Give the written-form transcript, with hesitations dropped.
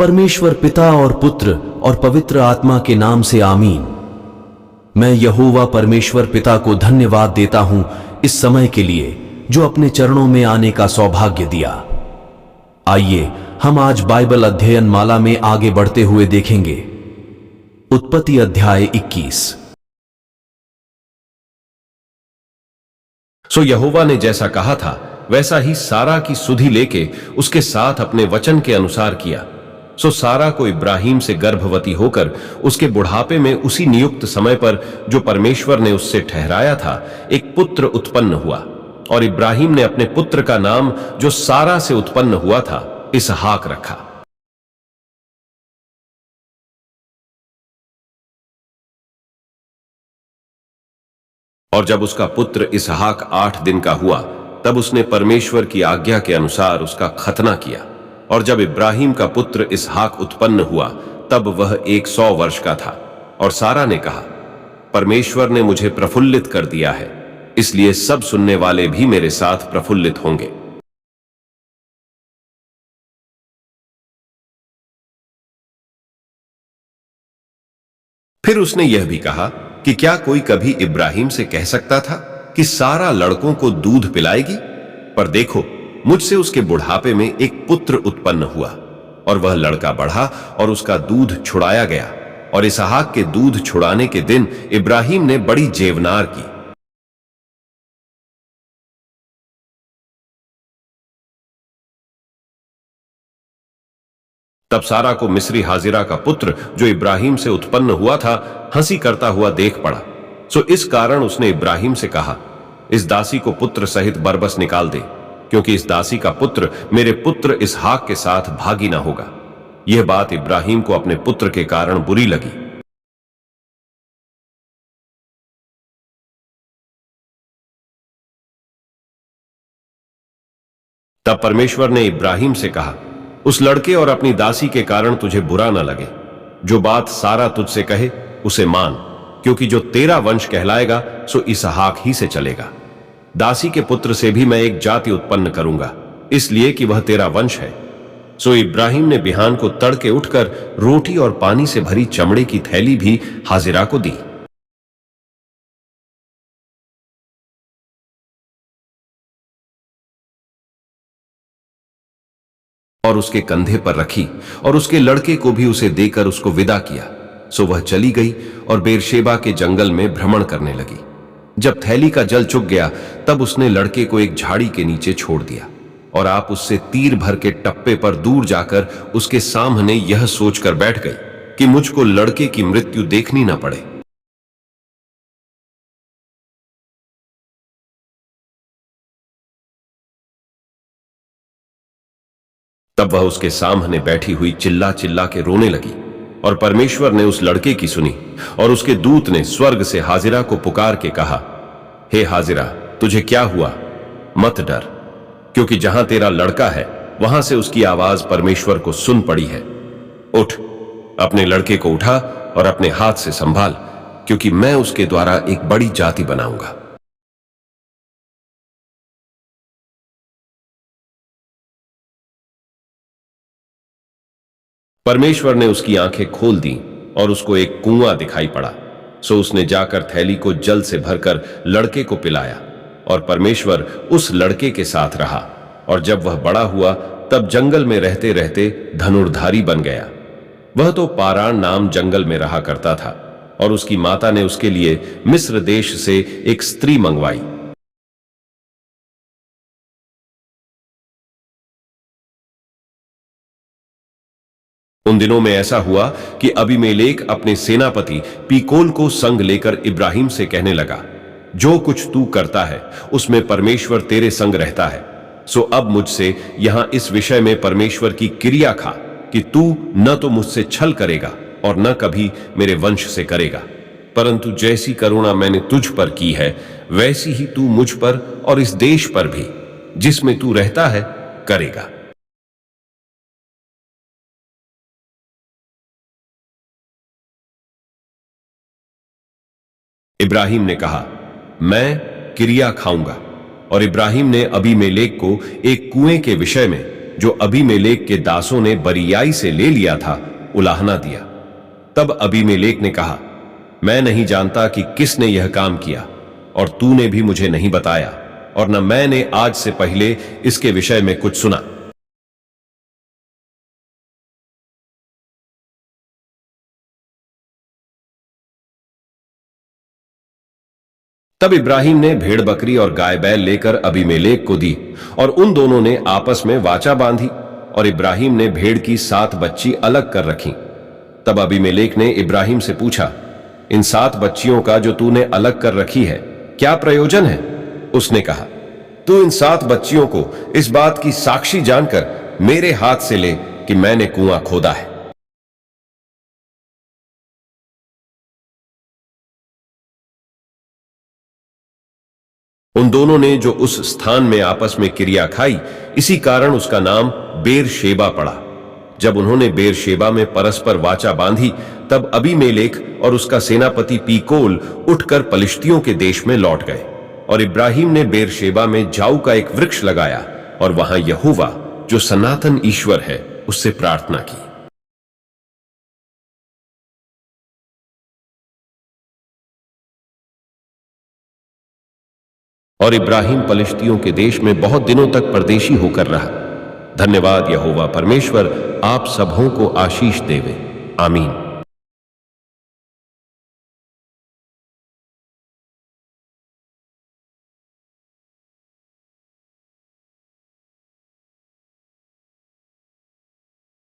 परमेश्वर पिता और पुत्र और पवित्र आत्मा के नाम से आमीन। मैं यहोवा परमेश्वर पिता को धन्यवाद देता हूं इस समय के लिए जो अपने चरणों में आने का सौभाग्य दिया। आइए हम आज बाइबल अध्ययन माला में आगे बढ़ते हुए देखेंगे। उत्पत्ति अध्याय 21। सो यहोवा ने जैसा कहा था वैसा ही सारा की सुधि लेके उसके साथ अपने वचन के अनुसार किया। सो सारा को इब्राहिम से गर्भवती होकर उसके बुढ़ापे में उसी नियुक्त समय पर जो परमेश्वर ने उससे ठहराया था एक पुत्र उत्पन्न हुआ, और इब्राहिम ने अपने पुत्र का नाम जो सारा से उत्पन्न हुआ था इसहाक रखा। और जब उसका पुत्र इसहाक 8 दिन का हुआ तब उसने परमेश्वर की आज्ञा के अनुसार उसका खतना किया। और जब इब्राहिम का पुत्र इसहाक उत्पन्न हुआ तब वह 100 वर्ष का था। और सारा ने कहा, परमेश्वर ने मुझे प्रफुल्लित कर दिया है, इसलिए सब सुनने वाले भी मेरे साथ प्रफुल्लित होंगे। फिर उसने यह भी कहा कि क्या कोई कभी इब्राहिम से कह सकता था कि सारा लड़कों को दूध पिलाएगी? पर देखो, मुझसे उसके बुढ़ापे में एक पुत्र उत्पन्न हुआ, और वह लड़का बढ़ा और उसका दूध छुड़ाया गया। और इसहाक के दूध छुड़ाने के दिन इब्राहिम ने बड़ी जेवनार की। तब सारा को मिस्री हाजिरा का पुत्र जो इब्राहिम से उत्पन्न हुआ था हंसी करता हुआ देख पड़ा। सो इस कारण उसने इब्राहिम से कहा, इस दासी को पुत्र सहित बरबस निकाल दे, क्योंकि इस दासी का पुत्र मेरे पुत्र इसहाक के साथ भागी ना होगा। यह बात इब्राहिम को अपने पुत्र के कारण बुरी लगी। तब परमेश्वर ने इब्राहिम से कहा, उस लड़के और अपनी दासी के कारण तुझे बुरा ना लगे। जो बात सारा तुझसे कहे उसे मान, क्योंकि जो तेरा वंश कहलाएगा सो इसहाक ही से चलेगा। दासी के पुत्र से भी मैं एक जाति उत्पन्न करूंगा, इसलिए कि वह तेरा वंश है। सो इब्राहिम ने बिहान को तड़के उठकर रोटी और पानी से भरी चमड़े की थैली भी हाजिरा को दी। और उसके कंधे पर रखी और उसके लड़के को भी उसे देकर उसको विदा किया। सो वह चली गई और बेरशेबा के जंगल में भ्रमण करने लगी। जब थैली का जल चुक गया तब उसने लड़के को एक झाड़ी के नीचे छोड़ दिया, और आप उससे तीर भर के टप्पे पर दूर जाकर उसके सामने यह सोचकर बैठ गई कि मुझको लड़के की मृत्यु देखनी ना पड़े। तब वह उसके सामने बैठी हुई चिल्ला चिल्ला के रोने लगी, और परमेश्वर ने उस लड़के की सुनी। और उसके दूत ने स्वर्ग से हाजिरा को पुकार के कहा, हे हाजिरा, तुझे क्या हुआ? मत डर, क्योंकि जहां तेरा लड़का है वहां से उसकी आवाज परमेश्वर को सुन पड़ी है। उठ, अपने लड़के को उठा और अपने हाथ से संभाल, क्योंकि मैं उसके द्वारा एक बड़ी जाति बनाऊंगा। परमेश्वर ने उसकी आंखें खोल दी और उसको एक कुआं दिखाई पड़ा। सो उसने जाकर थैली को जल से भरकर लड़के को पिलाया, और परमेश्वर उस लड़के के साथ रहा। और जब वह बड़ा हुआ तब जंगल में रहते रहते धनुर्धारी बन गया। वह तो पारान नाम जंगल में रहा करता था, और उसकी माता ने उसके लिए मिस्र देश से एक स्त्री मंगवाई। उन दिनों में ऐसा हुआ कि अबीमेलेक अपने सेनापति पीकोल को संग लेकर इब्राहिम से कहने लगा, जो कुछ तू करता है उसमें परमेश्वर तेरे संग रहता है। सो अब मुझसे यहां इस विषय में परमेश्वर की क्रिया खा कि तू न तो मुझसे छल करेगा और न कभी मेरे वंश से करेगा, परंतु जैसी करुणा मैंने तुझ पर की है वैसी ही तू मुझ पर और इस देश पर भी जिसमें तू रहता है करेगा। इब्राहिम ने कहा, मैं क्रिया खाऊंगा। और इब्राहिम ने अबीमेलेक को एक कुएं के विषय में जो अबीमेलेक के दासों ने बरियाई से ले लिया था, उलाहना दिया। तब अबीमेलेक ने कहा, मैं नहीं जानता कि किसने यह काम किया, और तूने भी मुझे नहीं बताया, और न मैंने आज से पहले इसके विषय में कुछ सुना। तब इब्राहिम ने भेड़ बकरी और गाय बैल लेकर अबीमेलेक को दी, और उन दोनों ने आपस में वाचा बांधी, और इब्राहिम ने भेड़ की 7 बच्ची अलग कर रखी। तब अबीमेलेक ने इब्राहिम से पूछा, इन 7 बच्चियों का जो तूने अलग कर रखी है, क्या प्रयोजन है? उसने कहा, तू इन 7 बच्चियों को इस बात की साक्षी जानकर मेरे हाथ से ले कि मैंने कुआं खोदा है। उन दोनों ने जो उस स्थान में आपस में क्रिया खाई, इसी कारण उसका नाम बेरशेबा पड़ा। जब उन्होंने बेरशेबा में परस्पर वाचा बांधी, तब अबीमेलेक और उसका सेनापति पीकोल उठकर पलिश्तियों के देश में लौट गए, और इब्राहिम ने बेरशेबा में जाऊ का एक वृक्ष लगाया, और वहां यहोवा जो सनातन ईश्वर है उससे प्रार्थना की। और इब्राहिम पलिश्तियों के देश में बहुत दिनों तक परदेशी होकर रहा। धन्यवाद यहोवा परमेश्वर आप सबों को आशीष देवे। आमीन।